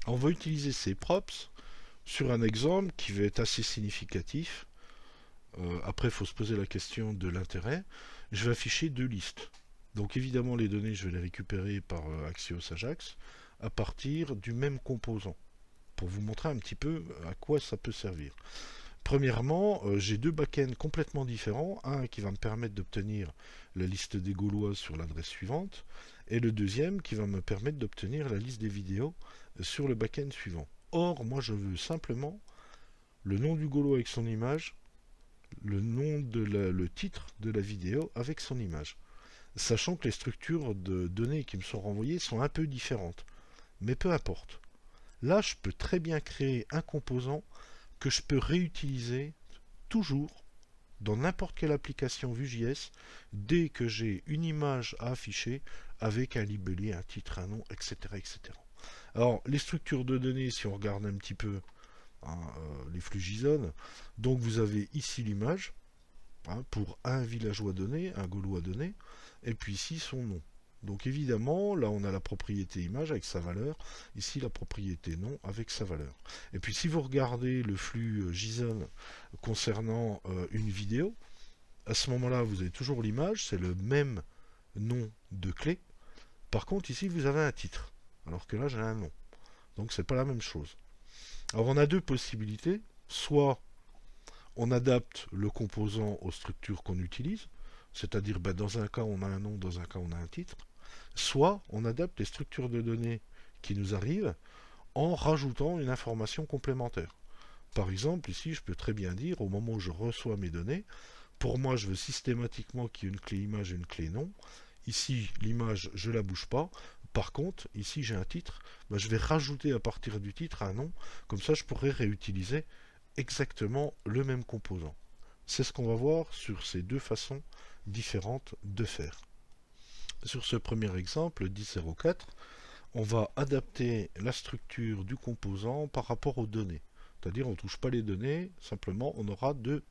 On va utiliser ces props sur un exemple qui va être assez significatif. Après, il faut se poser la question de l'intérêt. Je vais afficher deux listes. Donc évidemment, les données, je vais les récupérer par Axios Ajax à partir du même composant, pour vous montrer un petit peu à quoi ça peut servir. Premièrement, j'ai deux backends complètement différents. Un qui va me permettre d'obtenir la liste des Gaulois sur l'adresse suivante, et le deuxième qui va me permettre d'obtenir la liste des vidéos sur le backend suivant. Or, moi, je veux simplement le nom du Gaulois avec son image, le titre de la vidéo avec son image. Sachant que les structures de données qui me sont renvoyées sont un peu différentes. Mais peu importe. Là, je peux très bien créer un composant que je peux réutiliser toujours dans n'importe quelle application Vue.js dès que j'ai une image à afficher avec un libellé, un titre, un nom, etc., etc. Alors, les structures de données, si on regarde un petit peu les flux JSON, donc vous avez ici l'image pour un villageois donné, un Gaulois donné, et puis ici son nom. Donc évidemment, là on a la propriété image avec sa valeur, ici la propriété nom avec sa valeur. Et puis si vous regardez le flux JSON concernant une vidéo, à ce moment-là vous avez toujours l'image, c'est le même nom de clé. Par contre ici vous avez un titre, alors que là j'ai un nom. Donc c'est pas la même chose. Alors on a deux possibilités, soit on adapte le composant aux structures qu'on utilise, c'est-à-dire dans un cas on a un nom, dans un cas on a un titre, soit on adapte les structures de données qui nous arrivent en rajoutant une information complémentaire. Par exemple, ici, je peux très bien dire, au moment où je reçois mes données, pour moi, je veux systématiquement qu'il y ait une clé image et une clé nom. Ici, l'image, je ne la bouge pas. Par contre, ici, j'ai un titre. Ben, je vais rajouter à partir du titre un nom. Comme ça, je pourrais réutiliser exactement le même composant. C'est ce qu'on va voir sur ces deux façons différentes de faire. Sur ce premier exemple, 10.04, on va adapter la structure du composant par rapport aux données. C'est-à-dire on ne touche pas les données, simplement on aura deux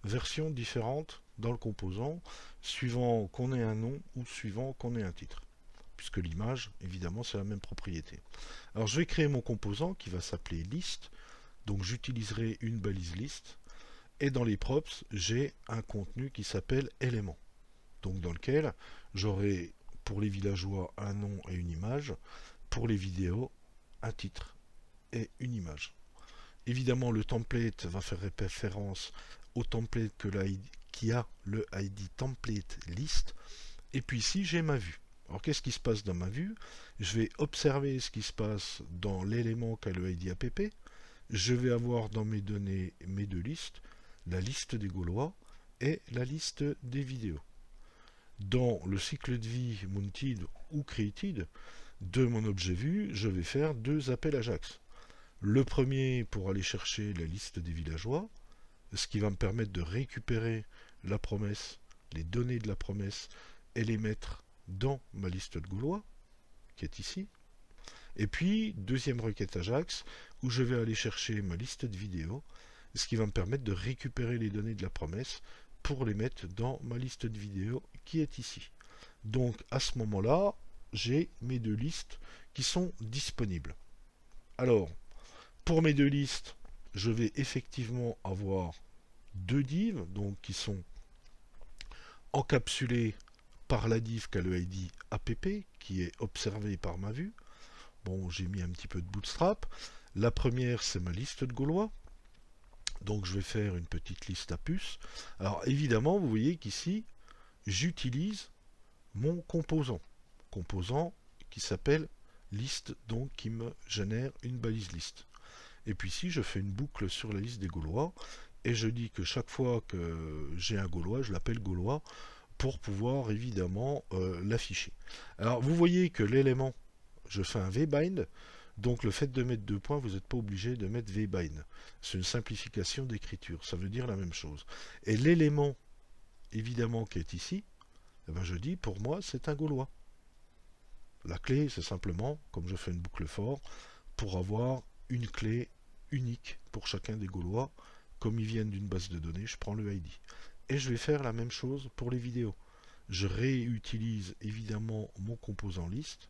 versions différentes dans le composant, suivant qu'on ait un nom ou suivant qu'on ait un titre. Puisque l'image, évidemment, c'est la même propriété. Alors je vais créer mon composant qui va s'appeler list. Donc j'utiliserai une balise list. Et dans les props, j'ai un contenu qui s'appelle élément. Donc dans lequel j'aurai pour les villageois un nom et une image, pour les vidéos un titre et une image. Évidemment, le template va faire référence au template qui a le ID template list. Et puis ici, j'ai ma vue. Alors qu'est-ce qui se passe dans ma vue? Je vais observer ce qui se passe dans l'élément qu'a le ID app. Je vais avoir dans mes données mes deux listes, la liste des Gaulois et la liste des vidéos. Dans le cycle de vie mounted ou created de mon objet vue, je vais faire deux appels Ajax. Le premier pour aller chercher la liste des villageois, ce qui va me permettre de récupérer la promesse, les données de la promesse et les mettre dans ma liste de Gaulois, qui est ici. Et puis, deuxième requête Ajax, où je vais aller chercher ma liste de vidéos, ce qui va me permettre de récupérer les données de la promesse pour les mettre dans ma liste de vidéos qui est ici. Donc à ce moment-là, j'ai mes deux listes qui sont disponibles. Alors, pour mes deux listes, je vais effectivement avoir deux divs, donc qui sont encapsulés par la div qu'a le ID app, qui est observé par ma vue. Bon, j'ai mis un petit peu de bootstrap. La première, c'est ma liste de Gaulois. Donc je vais faire une petite liste à puces. Alors évidemment, vous voyez qu'ici, j'utilise mon composant. Composant qui s'appelle liste, donc qui me génère une balise liste. Et puis ici, je fais une boucle sur la liste des Gaulois. Et je dis que chaque fois que j'ai un Gaulois, je l'appelle Gaulois pour pouvoir évidemment l'afficher. Alors vous voyez que l'élément, je fais un vbind, donc le fait de mettre deux points, vous n'êtes pas obligé de mettre vbind. C'est une simplification d'écriture, ça veut dire la même chose. Et l'élément, évidemment, qui est ici, eh ben je dis pour moi c'est un Gaulois. La clé, c'est simplement, comme je fais une boucle for, pour avoir une clé unique pour chacun des Gaulois. Comme ils viennent d'une base de données, je prends le ID. Et je vais faire la même chose pour les vidéos. Je réutilise évidemment mon composant liste.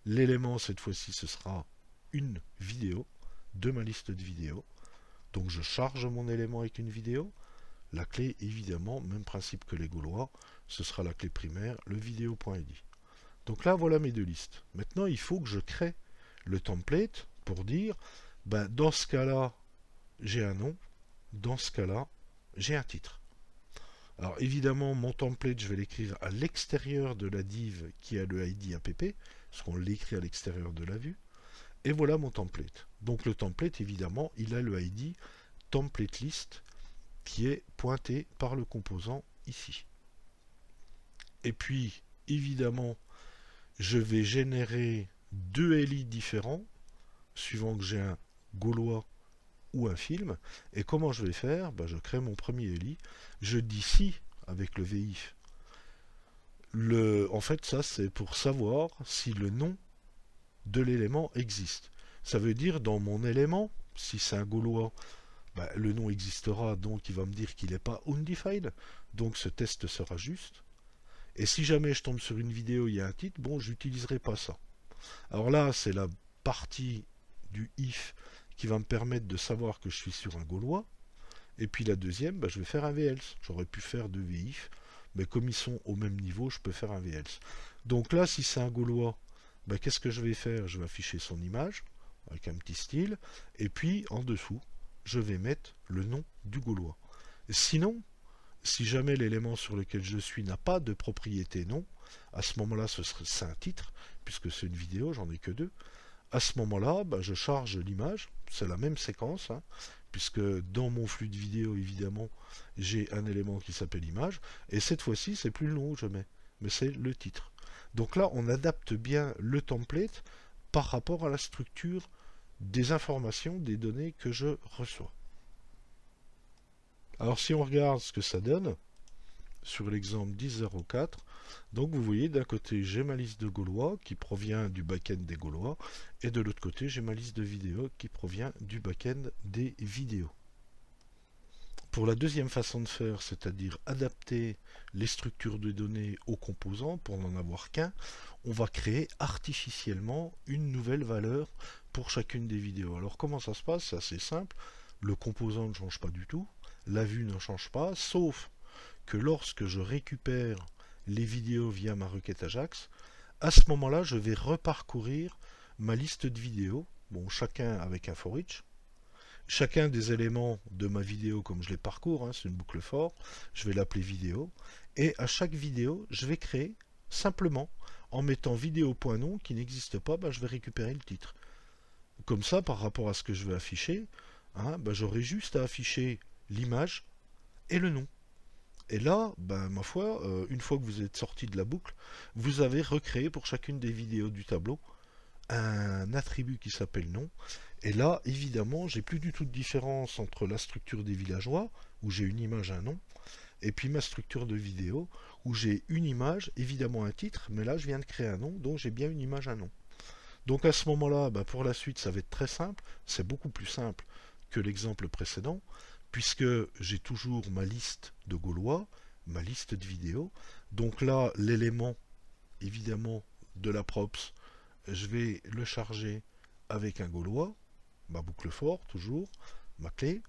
L'élément, cette fois-ci, ce sera une vidéo de ma liste de vidéos. Donc je charge mon élément avec une vidéo. La clé, évidemment, même principe que les Gaulois, ce sera la clé primaire, le vidéo.id. Donc là, voilà mes deux listes. Maintenant, il faut que je crée le template pour dire, ben, dans ce cas-là, j'ai un nom, dans ce cas-là, j'ai un titre. Alors évidemment, mon template, je vais l'écrire à l'extérieur de la div qui a le ID app, parce qu'on l'écrit à l'extérieur de la vue. Et voilà mon template. Donc le template, évidemment, il a le ID template list qui est pointé par le composant ici. Et puis, évidemment, je vais générer deux LI différents, suivant que j'ai un Gaulois ou un film. Et comment je vais faire? Ben, je crée mon premier LI. Je dis si avec le VIF. En fait, ça, c'est pour savoir si le nom de l'élément existe. Ça veut dire, dans mon élément, si c'est un Gaulois, ben, le nom existera, donc il va me dire qu'il n'est pas undefined, donc ce test sera juste. Et si jamais je tombe sur une vidéo, il y a un titre, bon, j'utiliserai pas ça. Alors là, c'est la partie du if qui va me permettre de savoir que je suis sur un Gaulois. Et puis la deuxième, ben, je vais faire un VELS. J'aurais pu faire deux VIF, mais comme ils sont au même niveau, je peux faire un VELS. Donc là, si c'est un Gaulois, ben, qu'est-ce que je vais faire? Je vais afficher son image avec un petit style, et puis en dessous, je vais mettre le nom du Gaulois. Sinon, si jamais l'élément sur lequel je suis n'a pas de propriété nom, à ce moment-là, c'est un titre, puisque c'est une vidéo, j'en ai que deux. À ce moment-là, bah, je charge l'image, c'est la même séquence, hein, puisque dans mon flux de vidéo, évidemment, j'ai un élément qui s'appelle image, et cette fois-ci, c'est plus le nom que je mets, mais c'est le titre. Donc là, on adapte bien le template par rapport à la structure des informations, des données que je reçois. Alors si on regarde ce que ça donne, sur l'exemple 10.04, donc vous voyez d'un côté j'ai ma liste de Gaulois qui provient du back-end des Gaulois, et de l'autre côté j'ai ma liste de vidéos qui provient du back-end des vidéos. Pour la deuxième façon de faire, c'est-à-dire adapter les structures de données aux composants pour n'en avoir qu'un, on va créer artificiellement une nouvelle valeur pour chacune des vidéos. Alors comment ça se passe? C'est assez simple, le composant ne change pas du tout, la vue ne change pas, sauf que lorsque je récupère les vidéos via ma requête Ajax, à ce moment-là, je vais reparcourir ma liste de vidéos, bon, chacun avec un for each. Chacun des éléments de ma vidéo, comme je les parcours, hein, c'est une boucle for, je vais l'appeler vidéo, et à chaque vidéo, je vais créer simplement, en mettant vidéo.nom qui n'existe pas, ben, je vais récupérer le titre. Comme ça, par rapport à ce que je vais afficher, hein, ben, j'aurai juste à afficher l'image et le nom. Et là, ben, ma foi, une fois que vous êtes sorti de la boucle, vous avez recréé pour chacune des vidéos du tableau un attribut qui s'appelle nom. Et là, évidemment, j'ai plus du tout de différence entre la structure des villageois, où j'ai une image, un nom, et puis ma structure de vidéo, où j'ai une image, évidemment un titre, mais là, je viens de créer un nom, donc j'ai bien une image, un nom. Donc à ce moment-là, ben, pour la suite, ça va être très simple. C'est beaucoup plus simple que l'exemple précédent, puisque j'ai toujours ma liste de Gaulois, ma liste de vidéos. Donc là, l'élément, évidemment, de la props, je vais le charger avec un Gaulois, ma boucle for, toujours, ma clé.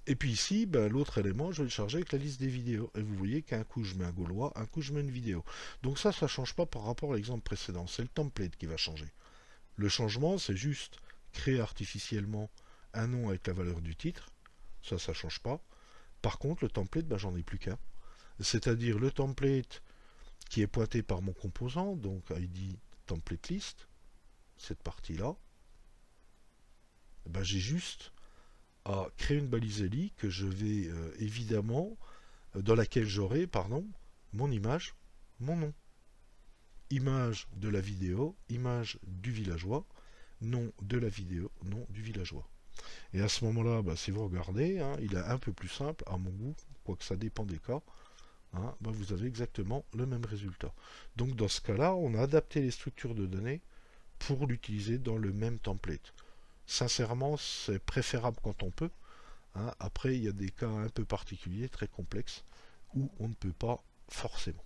Et puis ici, ben, l'autre élément, je vais le charger avec la liste des vidéos. Et vous voyez qu'un coup, je mets un Gaulois, un coup, je mets une vidéo. Donc ça ne change pas par rapport à l'exemple précédent. C'est le template qui va changer. Le changement, c'est juste créer artificiellement un nom avec la valeur du titre. Ça ne change pas. Par contre, le template, ben, j'en ai plus qu'un. C'est-à-dire le template qui est pointé par mon composant, donc ID template list, cette partie-là. Ben, j'ai juste à créer une balise ELI que je vais évidemment, dans laquelle j'aurai, pardon, mon image, mon nom. Image de la vidéo, image du villageois, nom de la vidéo, nom du villageois. Et à ce moment-là, bah, si vous regardez, hein, il est un peu plus simple à mon goût, quoique ça dépend des cas, hein, bah, vous avez exactement le même résultat. Donc dans ce cas-là, on a adapté les structures de données pour l'utiliser dans le même template. Sincèrement, c'est préférable quand on peut. Hein. Après, il y a des cas un peu particuliers, très complexes, où on ne peut pas forcément.